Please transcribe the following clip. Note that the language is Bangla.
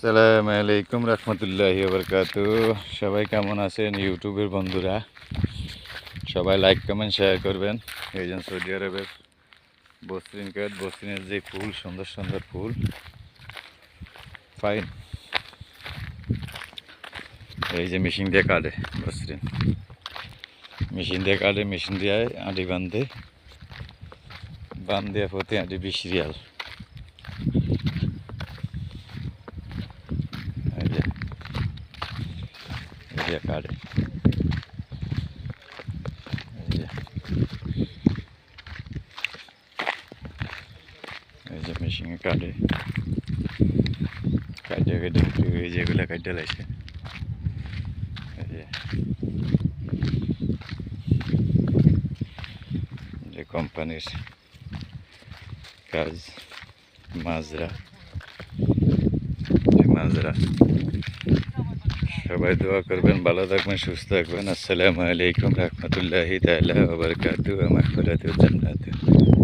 আসসালামু আলাইকুম রহমতুল্লাহি বারকাতু। সবাই কেমন আছেন ইউটিউবের বন্ধুরা? সবাই লাইক কমেন্ট শেয়ার করবেন। এই যে সৌদি আরবের বসরিন কাঠ, বসরিনের যে ফুল, সুন্দর সুন্দর ফুল, ফাইন। এই যে মেশিন দিয়ে কাটে বসরিন, মেশিন দিয়ে কাটে, মেশিন দিয়ে আঁটি বান্ধে, বান্ধে প্রতি আঁটি 20 রিয়াল। এই যে কাটে, এই যে মেশিনে কাটে, কাটে কেটে এই যেগুলো কাটে লাগছে। যে কোম্পানির কাজ, মাজরা, মাজরা। সবাই দোয়া করবেন, ভালো থাকবেন, সুস্থ থাকবেন। আসসালামু আলাইকুম রহমতুল্লাহি তাআলা ওয়া বারাকাতুহু ওয়া মাগফিরাতুহু জান্নাতুহু।